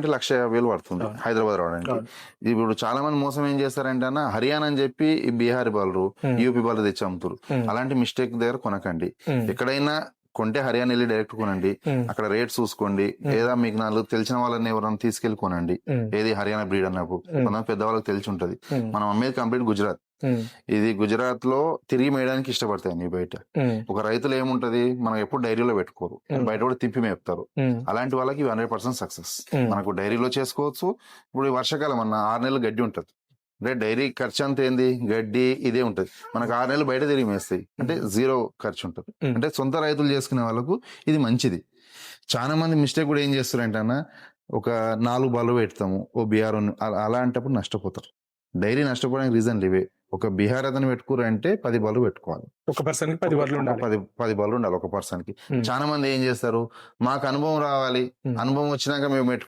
అంటే 1,50,000 పడుతుంది అవును. హైదరాబాద్ రావడానికి. అవును. ఇప్పుడు చాలా మంది మోసం ఏం చేస్తారంటే అన్న హర్యానా అని చెప్పి ఈ బీహారీ బాలరు, హ్మ్. యూపీ బాలరు తెచ్చి అమ్ముతారు. హ్మ్. అలాంటి మిస్టేక్ దగ్గర కొనకండి. హ్మ్. ఎక్కడైనా కొంటే హర్యానా వెళ్ళి డైరెక్ట్ కొనండి. హ్మ్. అక్కడ రేట్ చూసుకోండి. లేదా మీకు నాలుగు తెలిసిన వాళ్ళని ఎవరైనా తీసుకెళ్లి కొనండి. హ్మ్. ఏది హర్యానా బ్రీడ్ అన్నప్పుడు హ్మ్. కొంతమంది పెద్దవాళ్ళకి తెలిసి ఉంటది. హ్మ్. మనం అమ్మేది కంప్లీట్ గుజరాత్. హ్మ్. ఇది గుజరాత్ లో తిరిగి మేయడానికి ఇష్టపడతాయి బయట. హ్మ్. ఒక రైతులు ఏముంటది మనం ఎప్పుడు డైరీలో పెట్టుకోరు హ్మ్. బయట కూడా తిప్పి మేపుతారు. హ్మ్. అలాంటి వాళ్ళకి 100% సక్సెస్. హ్మ్. మనకు డైరీలో చేసుకోవచ్చు. ఇప్పుడు ఈ వర్షాకాలం అన్న 6 నెలలు గడ్డి ఉంటది. అంటే డైరీ ఖర్చు అంతా ఏంది గడ్డి ఇదే ఉంటది. మనకు 6 నెలలు బయట తిరిగి మేస్తాయి. అంటే జీరో ఖర్చు ఉంటుంది. హ్మ్. అంటే సొంత రైతులు చేసుకునే వాళ్ళకు ఇది మంచిది. చాలా మంది మిస్టేక్ కూడా ఏం చేస్తారంటే అన్న ఒక 4 బర్రెలు పెడతాము ఓ బీహార్ అలాంటప్పుడు నష్టపోతారు. డైరీ నష్టపోవడానికి రీజన్లు ఇవే. ఒక బీహార్ అతను పెట్టుకురంటే 10 బర్రెలు పెట్టుకోవాలి. ఒక పర్సన్ 10 బర్రెలు ఒక ఉండాలి. 10 బర్రెలు ఉండాలి ఒక పర్సన్ కి. హ్మ్. చాలా మంది ఏం చేస్తారు మాకు అనుభవం రావాలి, హ్మ్. అనుభవం వచ్చినాక మేము